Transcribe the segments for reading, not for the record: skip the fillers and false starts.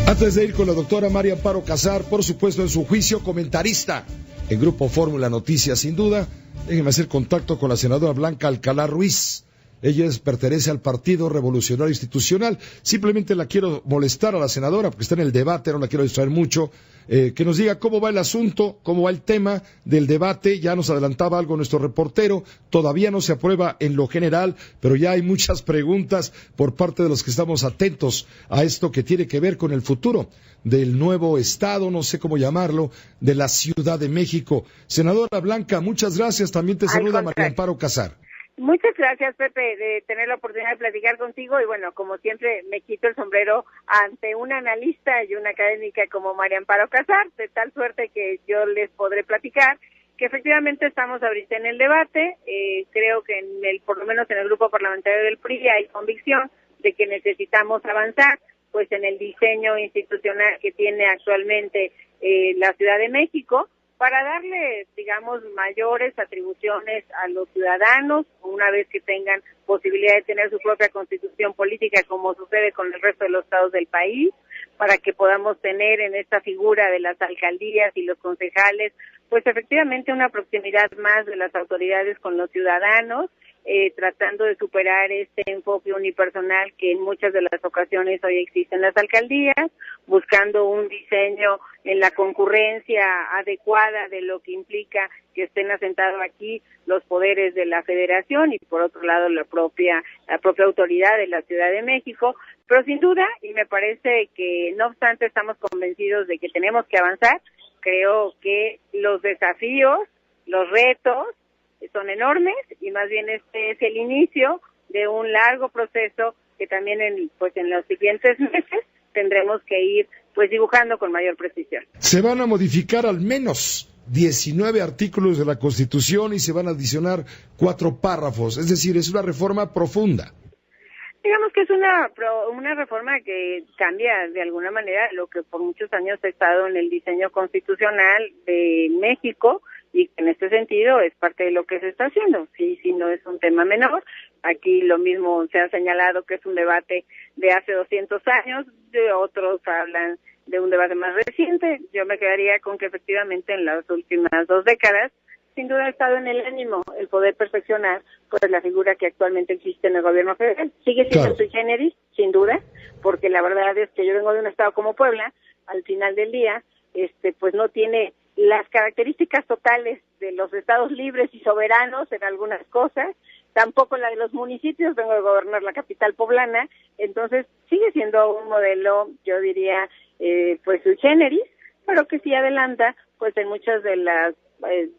Antes de ir con la doctora María Amparo Casar, por supuesto en su juicio, comentarista en Grupo Fórmula Noticias, sin duda, déjenme hacer contacto con la senadora Blanca Alcalá Ruiz. Ella pertenece al Partido Revolucionario Institucional. Simplemente la quiero molestar a la senadora porque está en el debate, no la quiero distraer mucho. Que nos diga cómo va el asunto, cómo va el tema del debate. Ya nos adelantaba algo nuestro reportero. Todavía no se aprueba en lo general, pero ya hay muchas preguntas por parte de los que estamos atentos a esto que tiene que ver con el futuro del nuevo estado, no sé cómo llamarlo, de la Ciudad de México. Senadora Blanca, muchas gracias. También te saluda María Amparo Casar. Muchas gracias, Pepe, de tener la oportunidad de platicar contigo y bueno, como siempre me quito el sombrero ante una analista y una académica como María Amparo Casar, de tal suerte que yo les podré platicar que efectivamente estamos ahorita en el debate. Creo que por lo menos en el grupo parlamentario del PRI hay convicción de que necesitamos avanzar pues en el diseño institucional que tiene actualmente la Ciudad de México, para darle, digamos, mayores atribuciones a los ciudadanos, una vez que tengan posibilidad de tener su propia constitución política, como sucede con el resto de los estados del país, para que podamos tener en esta figura de las alcaldías y los concejales, pues efectivamente una proximidad más de las autoridades con los ciudadanos, tratando de superar este enfoque unipersonal que en muchas de las ocasiones hoy existe en las alcaldías, buscando un diseño en la concurrencia adecuada de lo que implica que estén asentados aquí los poderes de la Federación y por otro lado la propia autoridad de la Ciudad de México, pero sin duda, y me parece que no obstante estamos convencidos de que tenemos que avanzar. Creo que los desafíos, los retos son enormes y más bien este es el inicio de un largo proceso que también en los siguientes meses tendremos que ir pues dibujando con mayor precisión. Se van a modificar al menos 19 artículos de la Constitución y se van a adicionar 4 párrafos, es decir, es una reforma profunda. Digamos que es una reforma que cambia de alguna manera lo que por muchos años ha estado en el diseño constitucional de México, y en este sentido es parte de lo que se está haciendo. Sí, no es un tema menor. Aquí lo mismo se ha señalado que es un debate de hace 200 años, de otros hablan de un debate más reciente. Yo me quedaría con que efectivamente en las últimas 2 décadas, sin duda ha estado en el ánimo el poder perfeccionar pues la figura que actualmente existe en el gobierno federal. Sigue siendo sui generis, sin duda, porque la verdad es que yo vengo de un estado como Puebla, al final del día, pues no tiene las características totales de los estados libres y soberanos en algunas cosas, tampoco la de los municipios, vengo de gobernar la capital poblana, entonces sigue siendo un modelo, yo diría, pues sui generis, pero que sí adelanta pues en muchas de las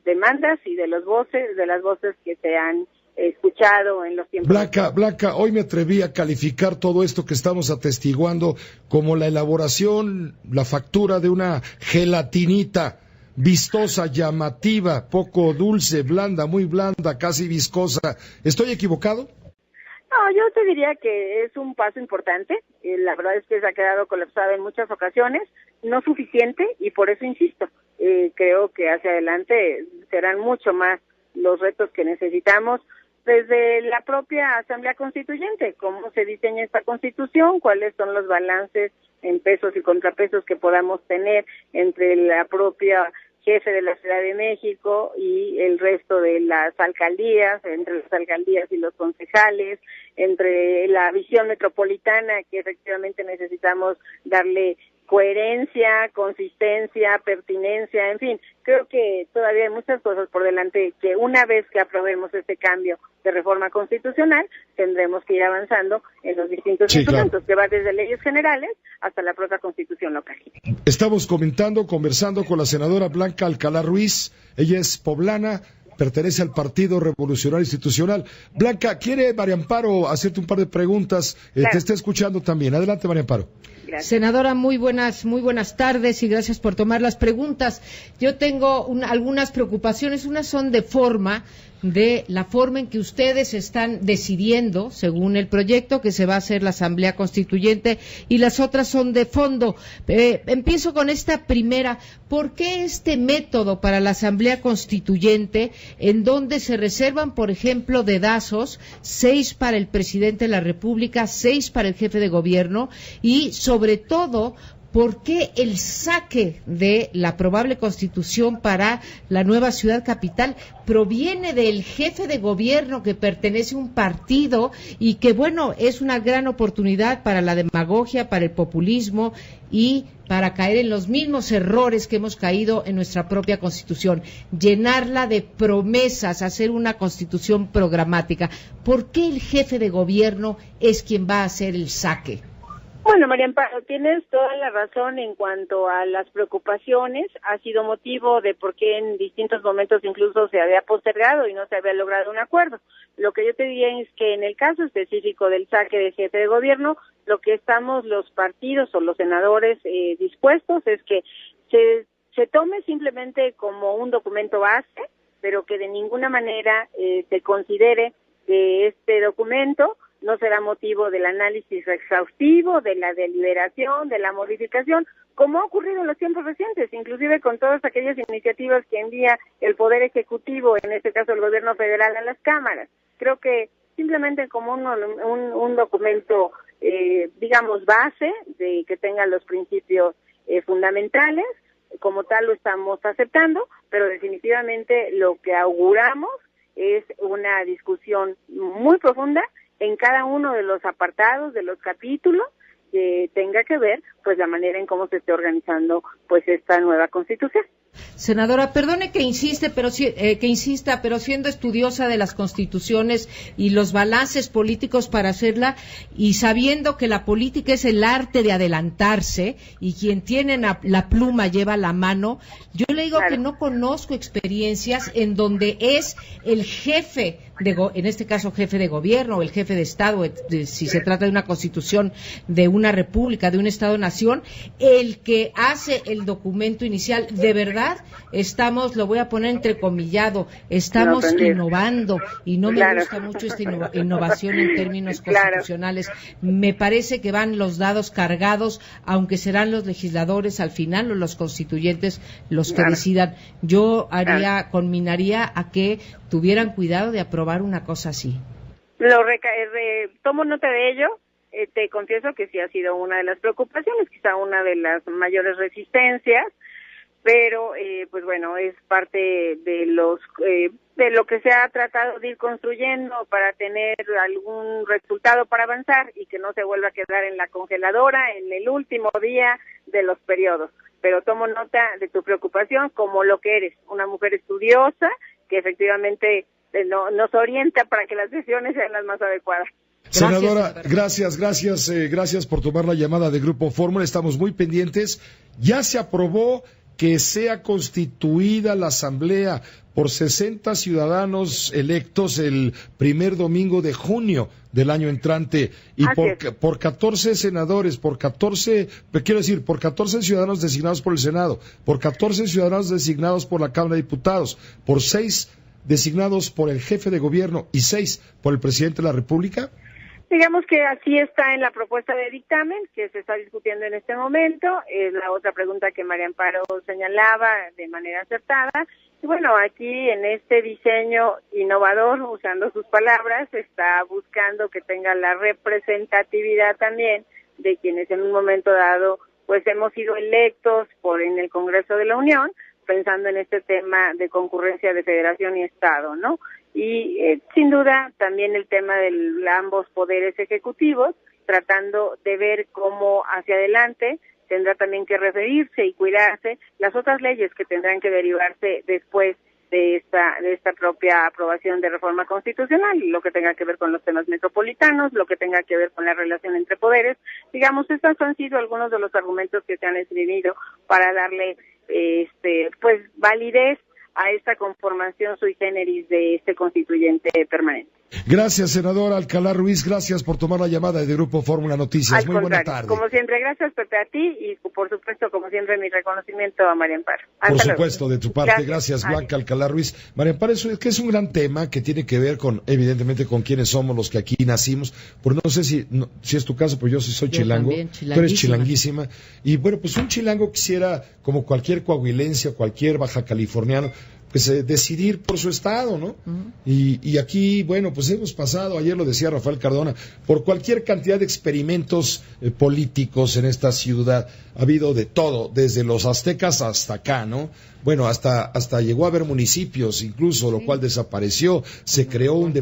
demandas y de las voces que se han escuchado en los tiempos. Blanca, hoy me atreví a calificar todo esto que estamos atestiguando como la elaboración, la factura de una gelatinita vistosa, llamativa, poco dulce, blanda, muy blanda, casi viscosa. ¿Estoy equivocado? No, yo te diría que es un paso importante. La verdad es que se ha quedado colapsada en muchas ocasiones, no suficiente, y por eso insisto. Creo que hacia adelante serán mucho más los retos que necesitamos desde la propia Asamblea Constituyente, cómo se diseña esta Constitución, cuáles son los balances en pesos y contrapesos que podamos tener entre la propia jefe de la Ciudad de México y el resto de las alcaldías, entre las alcaldías y los concejales, entre la visión metropolitana que efectivamente necesitamos darle coherencia, consistencia, pertinencia, en fin, creo que todavía hay muchas cosas por delante que una vez que aprobemos este cambio de reforma constitucional, tendremos que ir avanzando en los distintos instrumentos, que va desde leyes generales hasta la propia constitución local. Estamos conversando con la senadora Blanca Alcalá Ruiz, ella es poblana, pertenece al Partido Revolucionario Institucional. Blanca, ¿quiere María Amparo hacerte un par de preguntas? Claro. Te está escuchando también. Adelante, María Amparo. Gracias. Senadora, muy buenas tardes y gracias por tomar las preguntas. Yo tengo algunas preocupaciones. Unas son de la forma en que ustedes están decidiendo, según el proyecto, que se va a hacer la Asamblea Constituyente, y las otras son de fondo. Empiezo con esta primera. ¿Por qué este método para la Asamblea Constituyente, en donde se reservan, por ejemplo, dedazos, 6 para el presidente de la República, 6 para el jefe de gobierno, y sobre todo ¿por qué el saque de la probable constitución para la nueva ciudad capital proviene del jefe de gobierno que pertenece a un partido y que, bueno, es una gran oportunidad para la demagogia, para el populismo y para caer en los mismos errores que hemos caído en nuestra propia Constitución, llenarla de promesas, hacer una Constitución programática? ¿Por qué el jefe de gobierno es quien va a hacer el saque? Bueno, María Amparo, tienes toda la razón en cuanto a las preocupaciones. Ha sido motivo de por qué en distintos momentos incluso se había postergado y no se había logrado un acuerdo. Lo que yo te diría es que en el caso específico del saque de jefe de gobierno, lo que estamos los partidos o los senadores dispuestos es que se tome simplemente como un documento base, pero que de ninguna manera se considere que este documento no será motivo del análisis exhaustivo, de la deliberación, de la modificación, como ha ocurrido en los tiempos recientes, inclusive con todas aquellas iniciativas que envía el Poder Ejecutivo, en este caso el Gobierno Federal, a las cámaras. Creo que simplemente como un documento, digamos, base, de que tenga los principios fundamentales, como tal lo estamos aceptando, pero definitivamente lo que auguramos es una discusión muy profunda en cada uno de los apartados, de los capítulos, que tenga que ver, pues, la manera en cómo se esté organizando, pues, esta nueva Constitución. Senadora, perdone que insista, pero siendo estudiosa de las constituciones y los balances políticos para hacerla, y sabiendo que la política es el arte de adelantarse, y quien tiene la pluma lleva la mano, yo le digo que no conozco experiencias en donde es el jefe, en este caso jefe de gobierno, o el jefe de Estado, si se trata de una constitución de una república, de un Estado-nación, el que hace el documento inicial. De verdad, estamos, lo voy a poner entrecomillado, estamos innovando, y no me gusta mucho esta innovación en términos constitucionales. Me parece que van los dados cargados, aunque serán los legisladores al final o los constituyentes los que decidan. Yo conminaría a que tuvieran cuidado de aprobar una cosa así. Tomo nota de ello. Te confieso que sí ha sido una de las preocupaciones, quizá una de las mayores resistencias, pero pues bueno, es parte de lo que se ha tratado de ir construyendo para tener algún resultado para avanzar y que no se vuelva a quedar en la congeladora en el último día de los periodos. Pero tomo nota de tu preocupación como lo que eres, una mujer estudiosa que efectivamente nos orienta para que las decisiones sean las más adecuadas. Senadora, gracias por tomar la llamada de Grupo Fórmula. Estamos muy pendientes. Ya se aprobó que sea constituida la Asamblea por 60 ciudadanos electos el primer domingo de junio del año entrante y por 14 senadores, por 14 ciudadanos designados por el Senado, por 14 ciudadanos designados por la Cámara de Diputados, por 6 designados por el jefe de gobierno y 6 por el presidente de la República. Digamos que así está en la propuesta de dictamen que se está discutiendo en este momento. Es la otra pregunta que María Amparo señalaba de manera acertada. Y bueno, aquí en este diseño innovador, usando sus palabras, se está buscando que tenga la representatividad también de quienes en un momento dado pues hemos sido electos en el Congreso de la Unión, pensando en este tema de concurrencia de federación y Estado, ¿no? Y sin duda también el tema de ambos poderes ejecutivos, tratando de ver cómo hacia adelante tendrá también que referirse y cuidarse las otras leyes que tendrán que derivarse después de esta propia aprobación de reforma constitucional, lo que tenga que ver con los temas metropolitanos, lo que tenga que ver con la relación entre poderes. Digamos, estos han sido algunos de los argumentos que se han esgrimido para darle pues validez a esta conformación sui generis de este constituyente permanente. Gracias, senadora Alcalá Ruiz, gracias por tomar la llamada de Grupo Fórmula Noticias. Muy buena tarde. Como siempre, gracias, Pepe, a ti y por supuesto, como siempre, mi reconocimiento a María Amparo. Por supuesto, de tu parte, gracias Blanca Alcalá Ruiz. María Amparo, es un gran tema que tiene que ver evidentemente, con quiénes somos los que aquí nacimos. Pues no sé si es tu caso, pues yo sí soy chilango. Tú eres chilanguísima. Y bueno, pues un chilango quisiera, como cualquier coahuilense o cualquier baja californiano, decidir por su estado, ¿no? Y aquí, bueno, pues hemos pasado, ayer lo decía Rafael Cardona, por cualquier cantidad de experimentos políticos en esta ciudad. Ha habido de todo, desde los aztecas hasta acá, ¿no? Bueno, hasta llegó a haber municipios, incluso, lo cual desapareció. Se creó un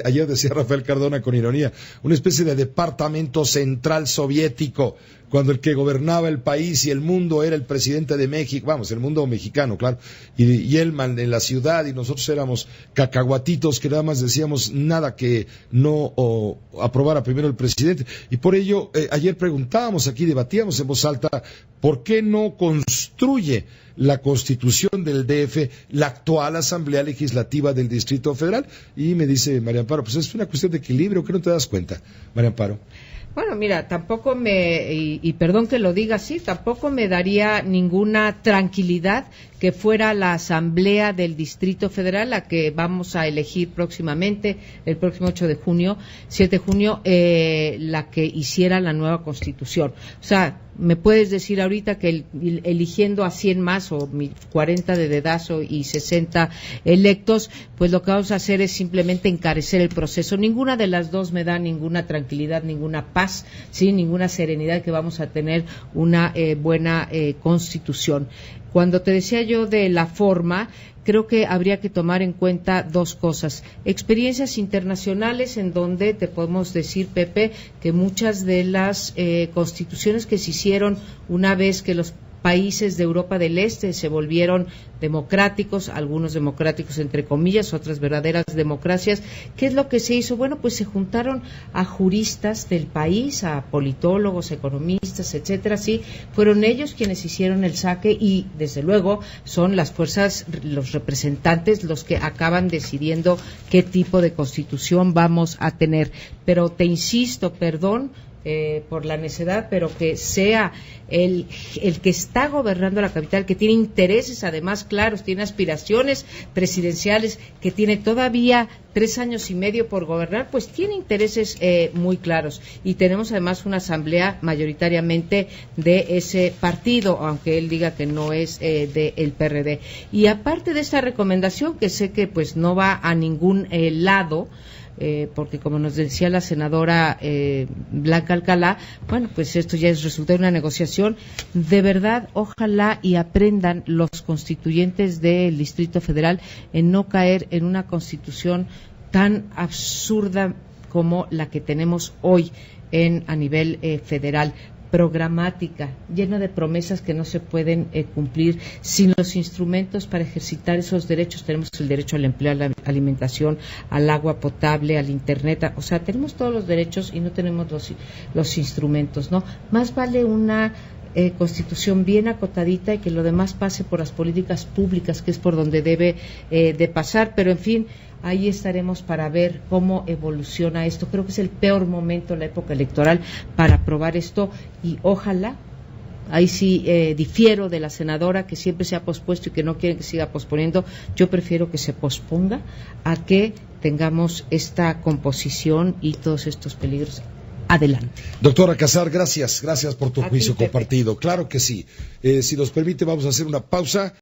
ayer decía Rafael Cardona con ironía, una especie de departamento central soviético, cuando el que gobernaba el país y el mundo era el presidente de México, vamos, el mundo mexicano, claro, y él en la ciudad, y nosotros éramos cacahuatitos que nada más decíamos nada que no aprobara primero el presidente. Y por ello, ayer preguntábamos aquí, debatíamos en voz alta, ¿por qué no construye la Constitución del DF la actual Asamblea Legislativa del Distrito Federal? Y me dice María Amparo, pues es una cuestión de equilibrio, ¿qué no te das cuenta, María Amparo? Bueno, mira, tampoco y perdón que lo diga así, tampoco me daría ninguna tranquilidad que fuera la Asamblea del Distrito Federal, la que vamos a elegir próximamente, el próximo 7 de junio, la que hiciera la nueva Constitución. O sea, me puedes decir ahorita que eligiendo a 100 más, o 40 de dedazo y 60 electos, pues lo que vamos a hacer es simplemente encarecer el proceso. Ninguna de las dos me da ninguna tranquilidad, ninguna paz, ¿sí? Ninguna serenidad que vamos a tener una buena Constitución. Cuando te decía yo de la forma, creo que habría que tomar en cuenta dos cosas. Experiencias internacionales en donde te podemos decir, Pepe, que muchas de las constituciones que se hicieron una vez que los países de Europa del Este se volvieron democráticos, algunos democráticos entre comillas, otras verdaderas democracias. ¿Qué es lo que se hizo? Bueno, pues se juntaron a juristas del país, a politólogos, economistas, etcétera, sí, fueron ellos quienes hicieron el saque y, desde luego, son las fuerzas, los representantes, los que acaban decidiendo qué tipo de constitución vamos a tener. Pero te insisto, perdón, por la necedad, pero que sea el que está gobernando la capital, que tiene intereses además claros, tiene aspiraciones presidenciales, que tiene todavía 3 años y medio por gobernar, pues tiene intereses muy claros. Y tenemos además una asamblea mayoritariamente de ese partido, aunque él diga que no es del PRD. Y aparte de esta recomendación, que sé que pues no va a ningún lado, porque como nos decía la senadora Blanca Alcalá, bueno, pues esto ya es resultado de una negociación. De verdad, ojalá y aprendan los constituyentes del Distrito Federal en no caer en una constitución tan absurda como la que tenemos hoy a nivel federal, programática, llena de promesas que no se pueden cumplir, sin los instrumentos para ejercitar esos derechos. Tenemos el derecho al empleo, a la alimentación, al agua potable, al internet, o sea, tenemos todos los derechos y no tenemos los instrumentos, ¿no? Más vale una Constitución bien acotadita y que lo demás pase por las políticas públicas, que es por donde debe de pasar, pero en fin, ahí estaremos para ver cómo evoluciona esto. Creo que es el peor momento, la época electoral, para aprobar esto y ojalá, ahí sí difiero de la senadora que siempre se ha pospuesto y que no quiere que siga posponiendo. Yo prefiero que se posponga a que tengamos esta composición y todos estos peligros. Adelante. Doctora Casar, gracias por tu juicio compartido. Claro que sí. Si nos permite, vamos a hacer una pausa.